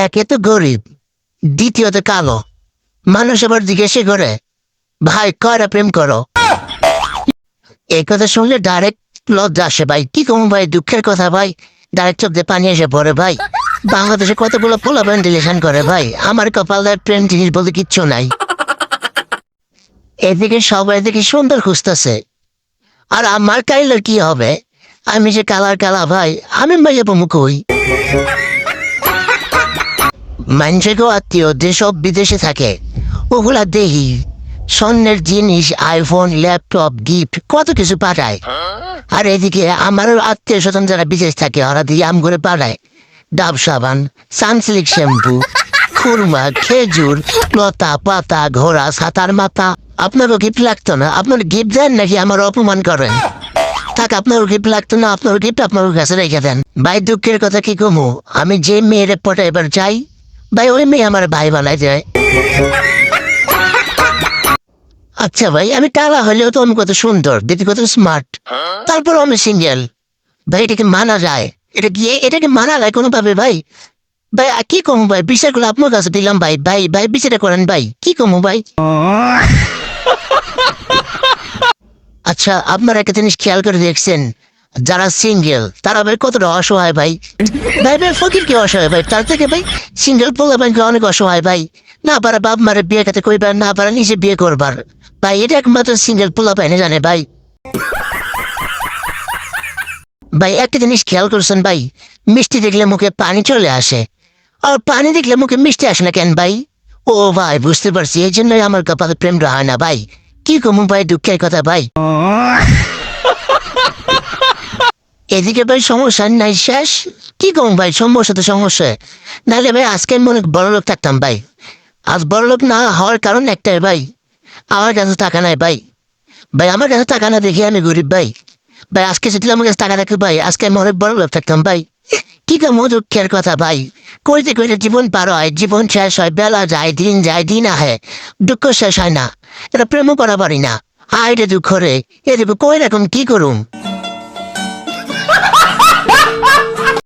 একে তো গরিব, দ্বিতীয়ত কালো। মানুষ আবার জিজ্ঞেসে করে, ভাই কয়টা প্রেম করো? এই কথা শুনলে ডাইরেক্ট লজ্জা আসে ভাই। কি কম ভাই, দুঃখের কথা ভাই। ডাইরেক্ট চোখ দিয়ে পানি এসে পড়ে ভাই। বাংলাদেশে কতগুলো পোলা ভেন্টিলেশন করে ভাই, আমার কপালের প্রেম জিনিস বলতে কিচ্ছু নাই। এদিকে সবাই দেখি সুন্দর খুঁজতেছে, আর আমার কাইলের কি হবে? আমি যে কালার কালা ভাই, আমি মাইয়া মুখ হই। মানুষেরও আত্মীয় যেসব বিদেশে থাকে, ওগুলা দেখি স্বর্ণের জিনিস, আইফোন, ল্যাপটপ, গিফট কত কিছু পাঠায়। আর এদিকে আমারও আত্মীয় স্বজন যারা বিদেশ থাকে, ওরা দিয়ে আম করে পাঠায় ডাব সাবান, সানসিল্ক শ্যাম্পু, খুরমা, খেজুর, লতা পাতা, ঘোড়া, ছাতার মাথা। আপনারও গিফট লাগতো না? আপনার গিফট দেন নাকি আমার অপমান করেন? থাক, আপনার গিফট লাগতো না, আপনার গিফট আপনার কাছে রেখে দেন ভাই। দুঃখের কথা কি কমু, আমি যে মেয়ের পটা এবার যাই ভাই, ওই মেয়ে আমার ভাই বানাই যায়। আচ্ছা ভাই, আমি কালা হলেও তো আমি কত সুন্দর, দেখি কত স্মার্ট, তারপর আমি সিঙ্গেল ভাই। এটাকে মানা যায়? এটাকে মানা যায় কোনোভাবে ভাই? ভাই কি কমু ভাই, বিচারগুলো আপনার কাছে দিলাম ভাই। ভাই ভাই বিচারটা করেন ভাই, কি কমু ভাই? আচ্ছা, আপনারা একটা জিনিস খেয়াল করে দেখছেন, যারা সিঙ্গেল তারা ভাই কতটা অসহায় ভাই। ভাই ভাই ফকির কি অসহায় ভাই, তার থেকে ভাই সিঙ্গেল পোলা ভাই অনেক অসহায় ভাই। না পারা বাপ মারে বিয়ে খাতে কইবার, না পারা নিজে বিয়ে করবার ভাই। এটা একমাত্র সিঙ্গেল পোলা ভাই না জানে ভাই। ভাই একটা জিনিস খেয়াল করছেন ভাই, মিষ্টি দেখলে মুখে পানি চলে আসে, আর পানি দেখলে মুখে মিষ্টি আসে না কেন ভাই? ও ভাই বুঝতে পারছি, এই জন্যই আমার কপালে প্রেম হয় না ভাই। কি কমু ভাই, দুঃখের কথা ভাই। এদিকে ভাই সমস্যা নাই শেষ। কি কম ভাই, সমস্যা তো সমস্যা। নাহলে ভাই আজকে আমি অনেক বড় লোক থাকতাম ভাই। আজ বড় লোক না হওয়ার কারণ একটাই ভাই, আমার কাছে টাকা নাই ভাই। ভাই আমার কাছে টাকা না দেখে আমি গরিব ভাই। ভাই আজকে যদি আমার কাছে টাকা রাখি ভাই, আজকে আমি অনেক বড় লোক থাকতাম ভাই। কি কম দুঃখের কথা ভাই। কইতে কইতে জীবন পার হয়, জীবন শেষ হয়, বেলা যায়, দিন আহে, দুঃখ শেষ হয় না। এটা প্রেমও করা পারি না। আইরে দুঃখ রে, এ দেবো কই রকম কি করুম।